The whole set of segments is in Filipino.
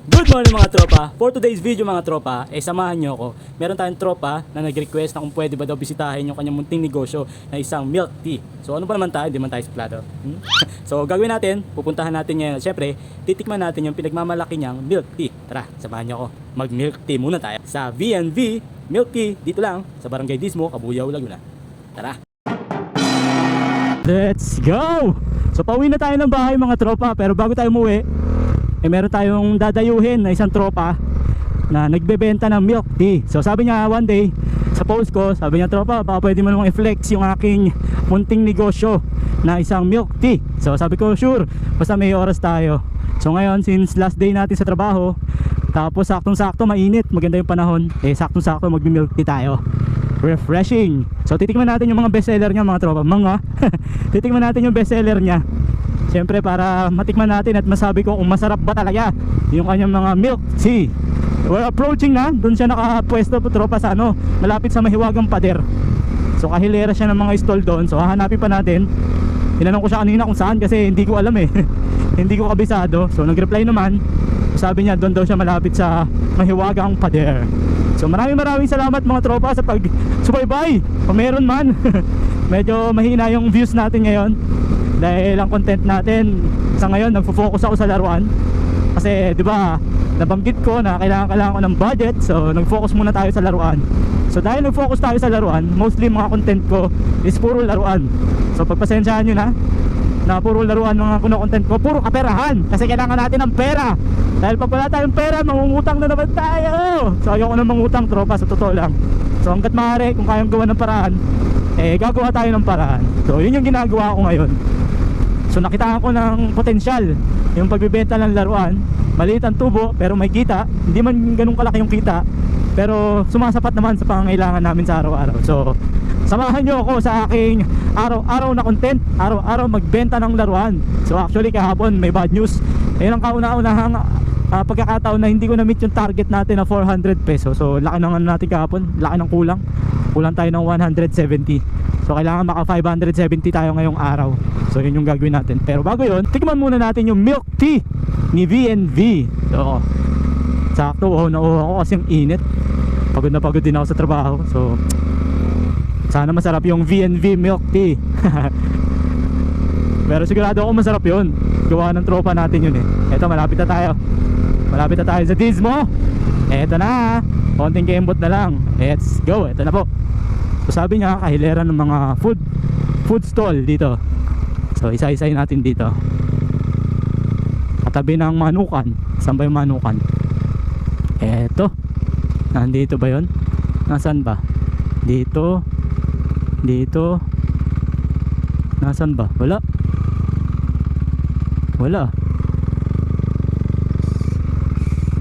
Good morning mga tropa. For today's video mga tropa, samahan nyo ako. Meron tayong tropa na nag-request na kung pwede ba daw bisitahin yung kanyang munting negosyo na isang milk tea. So ano pa naman tayo, hindi man tayo suplado. So gagawin natin, pupuntahan natin ngayon. Siyempre, titikman natin yung pinagmamalaki niyang milk tea. Tara, samahan nyo ako. Mag milk tea muna tayo sa V&V Milk Tea, dito lang sa Barangay Dismo, Cabuyao, Laguna. Tara. Let's go! So pauwi na tayo ng bahay mga tropa, pero bago tayo umuwi, meron tayong dadayuhin na isang tropa na nagbebenta ng milk tea. So sabi niya one day sa post ko, sabi niya, tropa, baka pwede mo namang i-flex yung aking munting negosyo na isang milk tea. So sabi ko, sure, basta may oras tayo. So ngayon, since last day natin sa trabaho, tapos saktong-sakto mainit, maganda yung panahon, saktong-sakto magbi-milk tea tayo. Refreshing. So titikman natin yung mga bestseller niya mga tropa. Titikman natin yung bestseller niya. Siyempre para matikman natin at masabi ko kung masarap ba talaga yung kanyang mga milk tea. We're approaching na, doon siya nakapwesto po tropa sa malapit sa Mahiwagang Pader. So kahilera siya ng mga stall doon. So hahanapin pa natin. Tinanong ko siya kanina kung saan kasi hindi ko alam hindi ko kabisado. So nag-reply naman. Sabi niya doon daw siya malapit sa Mahiwagang Pader. So maraming salamat mga tropa sa pag-subaybay. Kung meron man. Medyo mahina yung views natin ngayon dahil ang content natin sa ngayon nagfo-focus ako sa laruan. Kasi 'di ba, nabanggit ko na kailangan ko ng budget. So nag-focus muna tayo sa laruan. So dahil nag-focus tayo sa laruan, mostly mga content ko is puro laruan. So pagpasensyahan niyo na puro laruan mga content ko, puro kaperahan kasi kailangan natin ng pera. Dahil pag wala tayong pera, mangungutang na naman tayo. So ayoko na mangutang tropa, sa totoo lang. So hanggat maaari, kung kayang gawa ng paraan, gagawa tayo ng paraan. So yun yung ginagawa ko ngayon. So nakitaan ko ng potensyal yung pagbibenta ng laruan. Maliit ang tubo pero may kita. Hindi man ganun kalaki yung kita, pero sumasapat naman sa pangangailangan namin sa araw-araw. So samahan nyo ako sa aking araw-araw na content. Araw-araw magbenta ng laruan. So actually kahapon may bad news. Ayun ang kauna-unahang pagkakataon na hindi ko na-meet yung target natin na 400 pesos. So laki naman natin kahapon, laki ng kulang. Kulang tayo ng 170. So kailangan maka 570 tayo ngayong araw. So yun yung gagawin natin. Pero bago yun, tikman muna natin yung milk tea ni V&V. So sakto, nauho ako kasi yung init. Pagod na pagod din ako sa trabaho. So sana masarap yung V&V milk tea. Pero sigurado ako masarap yun. Gawa ng tropa natin yun Eto, malapit na tayo. Malapit na tayo sa Dismo. Eto na, konting kembot na lang. Let's go, eto na po. So sabi niya, kahilera ng mga food stall dito. So isa-isayin natin dito. Katabi ng manukan. Saan ba yung manukan? Eto. Nandito ba yun? Nasaan ba? Dito. Dito. Nasaan ba? Wala. Wala.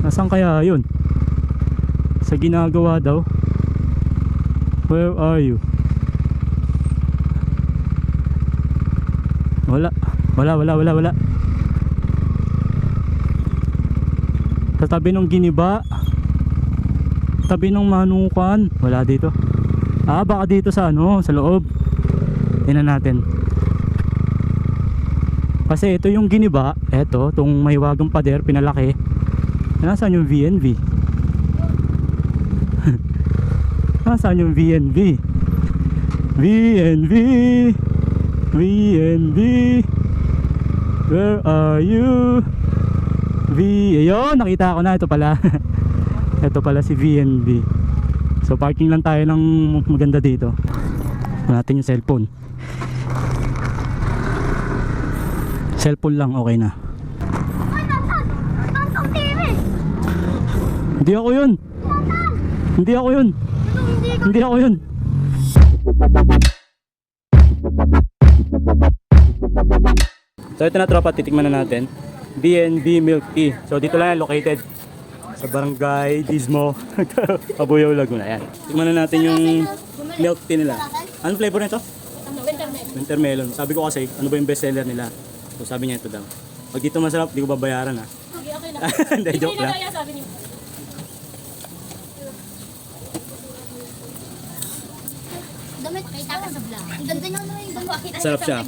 Nasaan kaya yun? Sa ginagawa daw. Where are you? Wala. Wala. Sa tabi ng giniba. Tabi ng manukan. Wala dito. Baka dito sa sa loob. Tingnan natin. Kasi ito yung giniba. Ito, itong Mahiwagang Pader, pinalaki. Nasaan yung V&V? Nasaan yung V&V? V&V, where are you? Ayun, nakita ko na. Ito pala. Ito pala si V&V. So parking lang tayo ng maganda dito. Natin yung cellphone. Cellphone lang, okay na. Hindi ako yun. So ito na tropa, titikman na natin V&V milk tea. So dito lang yan located sa Barangay Dismo, Cabuyao, Laguna. Ayan. Tikman na natin yung milk tea nila. Anong flavor nito? Winter melon. Sabi ko kasi, ano ba yung best seller nila? So sabi niya ito daw. Pag dito masarap, di ko babayaran Okay lang. Hindi, joke lang. Sabi niyo. Damit, kita ka sa vlog. Ang ganda niya naman yung bago. Sarap siya.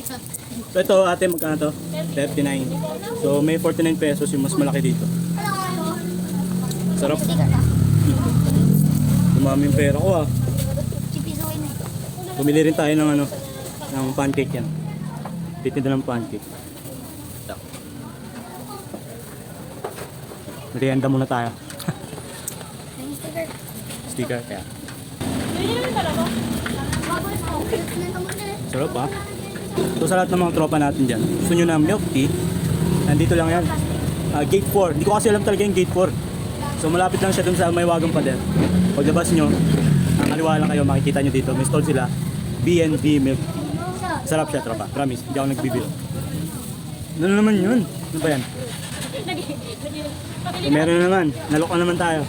So ito ate, magkano to? 39. So may 49 pesos yung mas malaki dito. Sarap. Sticker ka. Dumami yung pera ko ah. Chipisuin mo. Bumili rin tayo ng ano, ng pancake yan. Titinda ng pancake. Ito. Merienda muna tayo. Yung sticker. Sticker kaya. Sinenta mo na. Sarap ah. So sa lahat ng mga tropa natin dyan, gusto nyo ng milk tea, nandito lang yan. Gate 4. Hindi ko kasi alam talaga yung gate 4. So malapit lang siya dun sa may wagang pader. Paglabas nyo, ang kaliwa lang kayo, makikita nyo dito. May stall sila. B&B milk tea. Sarap siya tropa. Promise. Hindi ako nagbibiro. Ano naman yun? Ano ba yan? Meron na naman. Naloka naman tayo.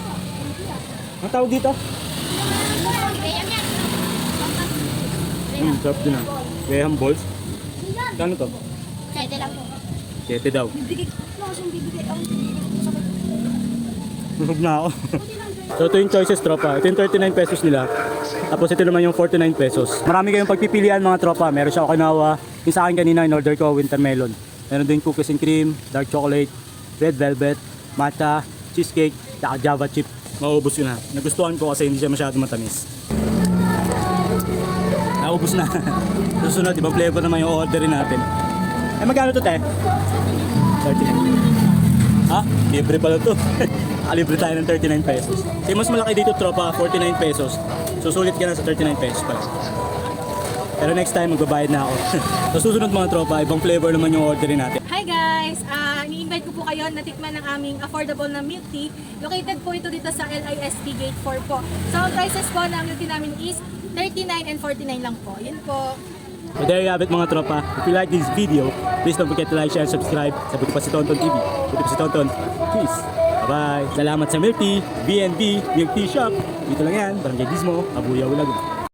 Ang tawag dito? Sarap din ah. Graham balls. Kano to? Sete lang po. 7 daw. Bibigay. Ano kasi yung bibigay? Busog na ako. So ito yung choices tropa. Ito yung 39 pesos nila. Tapos ito naman yung 49 pesos. Marami kayong pagpipilian mga tropa. Meron siya Okinawa. Yung sa akin kanina in order ko winter melon. Meron din cookies and cream, dark chocolate, red velvet, matcha, cheesecake, saka java chip. Maubos yun na. Nagustuhan ko kasi hindi siya masyado matamis. Naubos na. Susunod, ibang flavor naman yung orderin natin. Eh magkano to te? 39. Ha? Libre pala to. Libre tayo ng 39 pesos. Kasi mas malaki dito tropa, 49 pesos. Susulit ka na sa 39 pesos pala. Pero next time magbabayad na ako. So susunod mga tropa, ibang flavor naman yung orderin natin. Hi guys! Ni-invite ko po kayo na tikman ng aming affordable na milk tea. Located po ito dito sa LISP Gate 4 po. So ang prices po ng milk tea namin is 39 and 49 lang po. Yun po. So there you have it mga tropa. If you like this video, please don't forget to like, share, and subscribe sa Buti Pa Si Tonton TV. Buti Pa Si Tonton. Peace! Bye-bye! Salamat sa milk tea, B&B Milk Tea Shop. Dito lang yan, Barangay Gizmo, Abuya, Ulago.